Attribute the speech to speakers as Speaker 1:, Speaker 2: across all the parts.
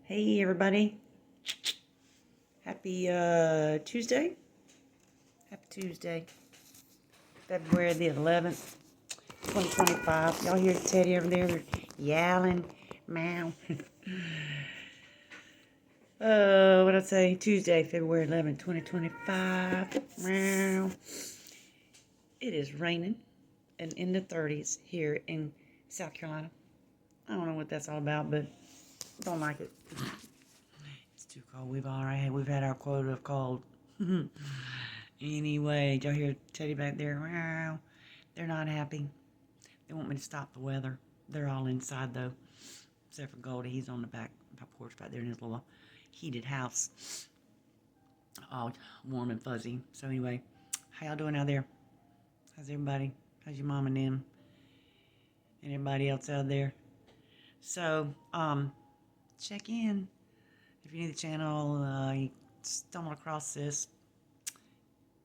Speaker 1: Hey everybody. Happy Tuesday. Happy Tuesday. February the 11th, 2025. Y'all hear Teddy over there yowling? Meow. What'd I say? Tuesday, February 11th, 2025. Meow. It is raining and in the 30s here in South Carolina. I don't know what that's all about, but don't like it. It's too cold. We've had our quota of cold. Anyway, y'all hear Teddy back there? Wow. They're not happy. They want me to stop the weather. They're all inside though, except for Goldie. He's on the back porch back there in his little heated house, all warm and fuzzy. So anyway, how y'all doing out there? How's everybody? How's your mom and them? And everybody else out there? So, check in. If you're new to the channel, you stumbled across this,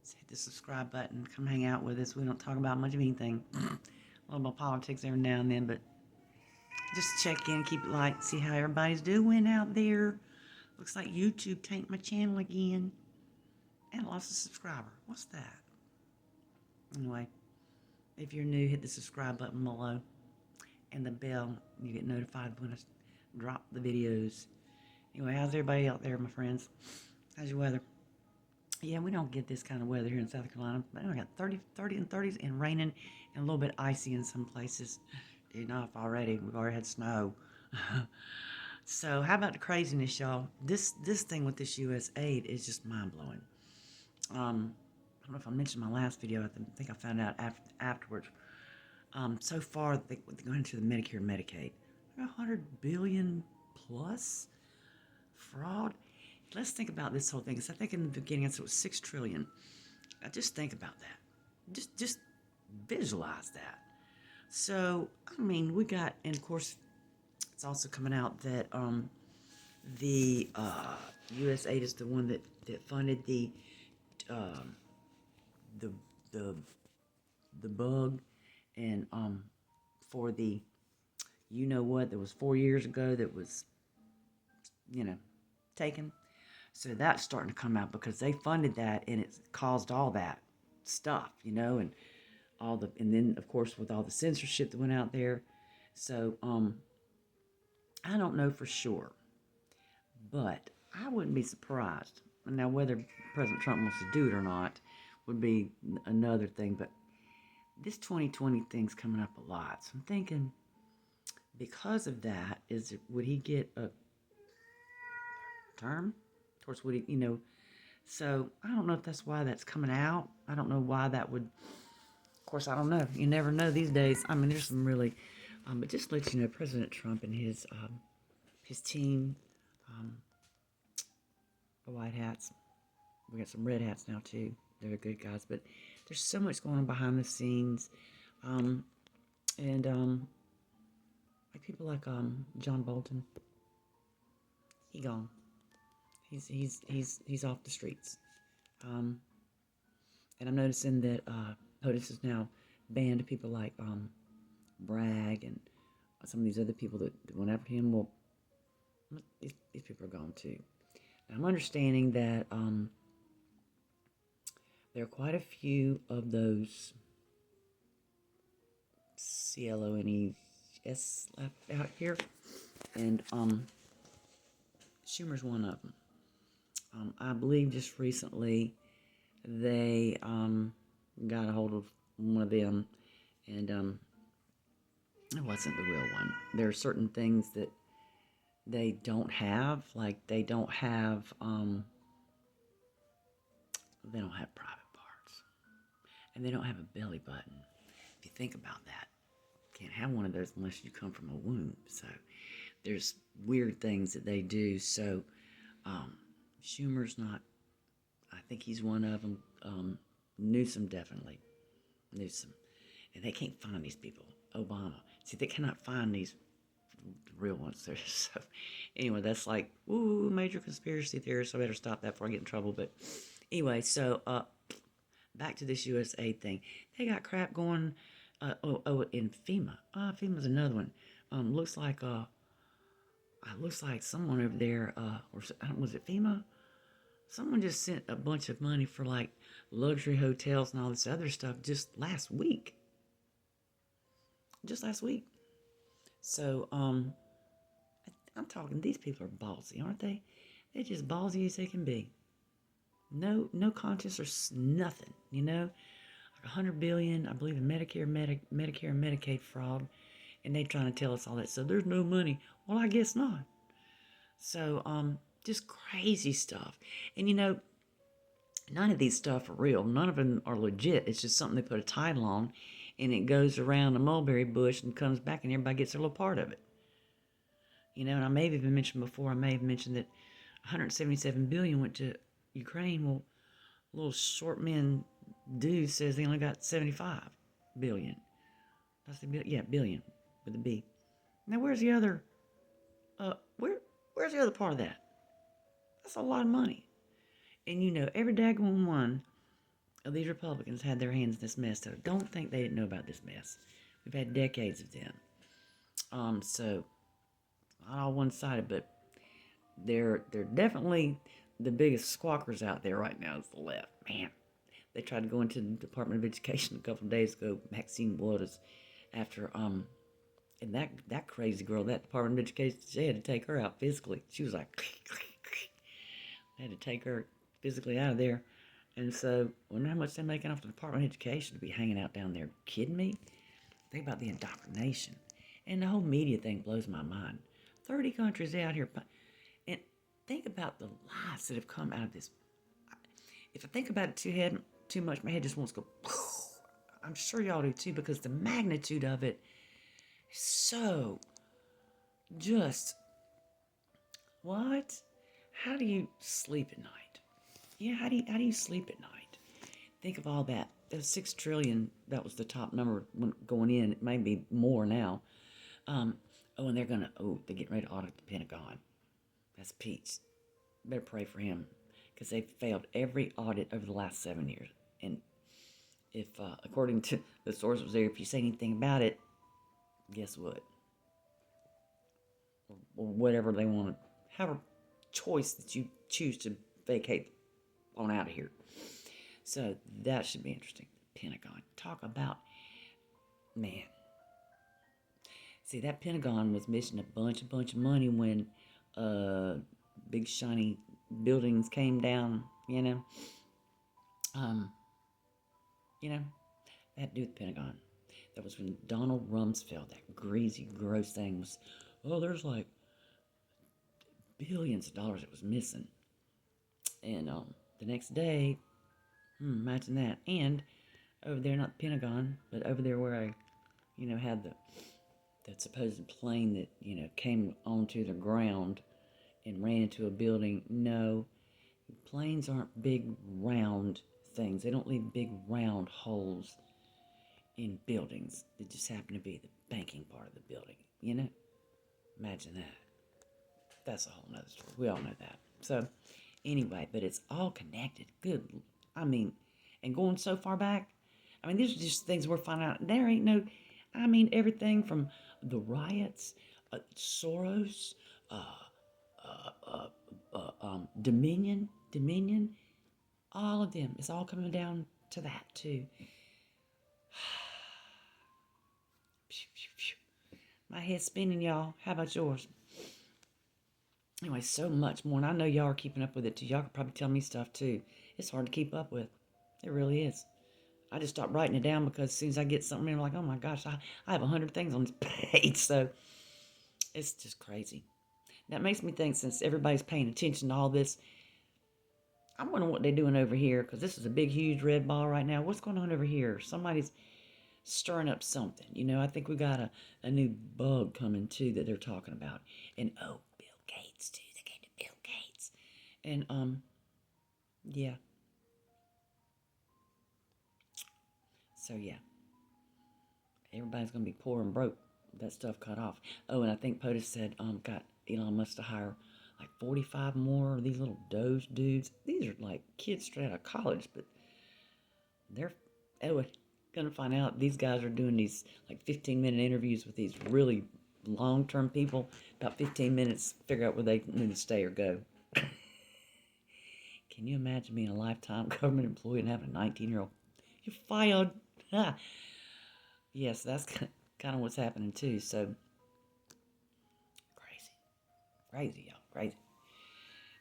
Speaker 1: hit the subscribe button. Come hang out with us. We don't talk about much of anything. A little bit of politics every now and then, but just check in, keep it light, see how everybody's doing out there. Looks like YouTube tanked my channel again. And lost a subscriber. What's that? Anyway, if you're new, hit the subscribe button below. And the bell, you get notified when I drop the videos. Anyway, how's everybody out there, my friends? How's your weather? Yeah, we don't get this kind of weather here in South Carolina. But we got 30 and 30s and raining and a little bit icy in some places. Enough already. We've already had snow. So how about the craziness, y'all? This thing with this U.S. aid is just mind-blowing. I don't know if I mentioned my last video. I think I found out afterwards. So far, they're going into the Medicare and Medicaid. 100 billion plus fraud. Let's think about this whole thing. Because I think in the beginning I said it was 6 trillion. Just think about that. Just visualize that. So, I mean, we got, and of course, it's also coming out that the USAID is the one that funded the bug, and for the that was 4 years ago that was taken. So that's starting to come out because they funded that, and it caused all that stuff, and and then of course with all the censorship that went out there. So I don't know for sure, but I wouldn't be surprised. Now, whether President Trump wants to do it or not would be another thing, but this 2020 thing's coming up a lot. So I'm thinking, because of that, would he get a term? Of course, would he, so I don't know if that's why that's coming out. I don't know why that would, of course, I don't know. You never know these days. I mean, there's some really, but just to let you know, President Trump and his team, the white hats, we got some red hats now too. They're good guys, but there's so much going on behind the scenes, and like people like John Bolton, he gone. He's off the streets, and I'm noticing that POTUS is now banned people like Bragg and some of these other people that went after him. Well, these people are gone too. Now, I'm understanding that there are quite a few of those CLONES out here, and Schumer's one of them. I believe just recently they got a hold of one of them, and it wasn't the real one. There are certain things that they don't have, like they don't have private parts, and they don't have a belly button. If you think about that, you can't have one of those unless you come from a womb. So there's weird things that they do. So Schumer's not, I think he's one of them. Newsom, definitely. Newsom. And they can't find these people. Obama. See, they cannot find these real ones. There. So anyway, that's like, ooh, major conspiracy theorist. So I better stop that before I get in trouble. But anyway, so back to this USAID thing. They got crap going in FEMA. FEMA's another one. Looks like it looks like someone over there, was it FEMA? Someone just sent a bunch of money for like luxury hotels and all this other stuff just last week. Just last week. So, I'm talking, these people are ballsy, aren't they? They're just ballsy as they can be. No conscience or nothing, you know? Like $100 billion, I believe, in Medicare and Medicaid fraud, and they trying to tell us all that. So there's no money. Well, I guess not. So, just crazy stuff. And none of these stuff are real. None of them are legit. It's just something they put a title on, and it goes around a mulberry bush and comes back, and everybody gets a little part of it. And I may have even mentioned before, that 177 billion went to Ukraine. Well, little short man dude says they only got 75 billion. That's the billion with a B. Now where's the other? Where's the other part of that? That's a lot of money. And every daggone one of these Republicans had their hands in this mess. So don't think they didn't know about this mess. We've had decades of them. So not all one-sided, but they're definitely the biggest squawkers out there right now is the left. Man, they tried to go into the Department of Education a couple of days ago. Maxine Waters, after and that crazy girl, that Department of Education, they had to take her out physically. She was like, they had to take her physically out of there. And so, I wonder how much they're making off the Department of Education to be hanging out down there. Kidding me? Think about the indoctrination. And the whole media thing blows my mind. 30 countries out here. And think about the lies that have come out of this. If I think about it too much, my head just wants to go. I'm sure y'all do too, because the magnitude of it is so just, what? How do you sleep at night? Yeah, how do you sleep at night? Think of all that. That 6 trillion, that was the top number going in. It may be more now. And they're getting ready to audit the Pentagon. That's Pete's. Better pray for him, because they've failed every audit over the last 7 years. And if, according to the sources there, if you say anything about it, guess what? Or whatever they want to have a choice that you choose to vacate on out of here. So that should be interesting. Pentagon. Talk about, man. See, that Pentagon was missing a bunch of money when big shiny buildings came down, that had to do with the Pentagon. That was when Donald Rumsfeld, that greasy, gross thing was, there's like billions of dollars that was missing. And the next day, imagine that. And over there, not the Pentagon, but over there where I, had that supposed plane that, came onto the ground and ran into a building. No, planes aren't big, round things. They don't leave big, round holes in buildings. They just happen to be the banking part of the building, Imagine that. That's a whole nother story. We all know that. So, anyway, but it's all connected. Good. And going so far back, these are just things we're finding out. There ain't no, everything from the riots, Soros, Dominion, all of them. It's all coming down to that too. My head's spinning, y'all. How about yours? Anyway, so much more. And I know y'all are keeping up with it too. Y'all could probably tell me stuff too. It's hard to keep up with. It really is. I just stopped writing it down because as soon as I get something, I'm like, oh my gosh, I have 100 things on this page. So it's just crazy. That makes me think, since everybody's paying attention to all this, I'm wondering what they're doing over here, because this is a big, huge red ball right now. What's going on over here? Somebody's stirring up something. I think we got a new bug coming too that they're talking about. And Bill Gates too. They came to Bill Gates. And yeah. So yeah. Everybody's gonna be poor and broke. That stuff cut off. Oh, and I think POTUS said got Elon Musk to hire like 45 more of these little Doge dudes. These are like kids straight out of college, but they're gonna find out these guys are doing these like 15-minute interviews with these really long-term people, about 15 minutes, figure out where they need to stay or go. Can you imagine being a lifetime government employee and having a 19-year-old? You're fired. Yes, that's kind of what's happening too. So crazy, y'all, crazy.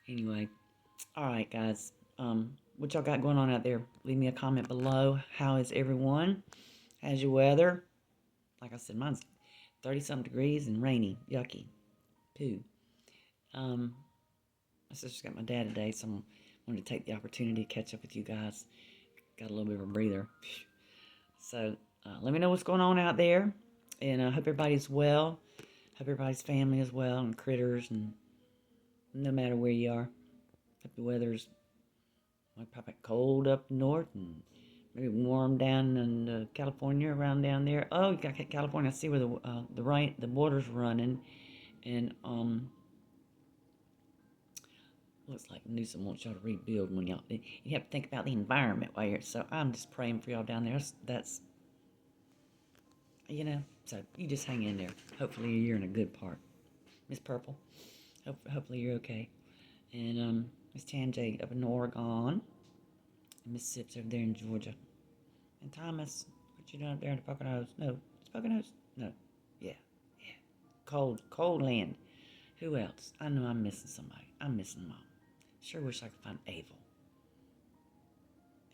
Speaker 1: Anyway, all right, guys. What y'all got going on out there? Leave me a comment below. How is everyone? How's your weather? Like I said, mine's 30-something degrees and rainy. Yucky. Poo. My sister's got my dad today, so I wanted to take the opportunity to catch up with you guys. Got a little bit of a breather. So, let me know what's going on out there. And I hope everybody's well. Hope everybody's family is well, and critters, and no matter where you are. Hope the weather's probably cold up north and maybe warm down in California, around down there. Oh, you got California. I see where the border's running, and looks like Newsom wants y'all to rebuild when y'all. You have to think about the environment while you're. So I'm just praying for y'all down there. That's So you just hang in there. Hopefully you're in a good part, Miss Purple. Hopefully you're okay. And Miss Tanjay up in Oregon. And Miss Sips over there in Georgia. And Thomas, what you doing up there in the Poconos? No, it's Poconos? No. Yeah. Cold land. Who else? I know I'm missing somebody. I'm missing Mom. Sure wish I could find Abel.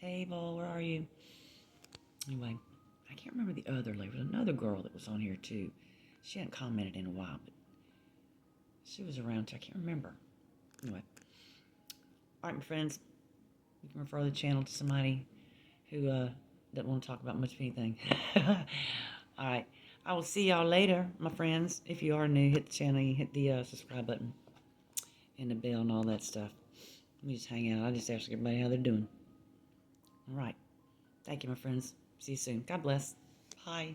Speaker 1: Abel, where are you? Anyway, I can't remember the other lady. There was another girl that was on here too. She hadn't commented in a while, but she was around too. I can't remember. Anyway. Alright, my friends. You can refer the channel to somebody who doesn't want to talk about much of anything. Alright. I will see y'all later, my friends. If you are new, hit the channel, you hit the subscribe button and the bell and all that stuff. We just hang out. I just ask everybody how they're doing. Alright. Thank you, my friends. See you soon. God bless. Bye.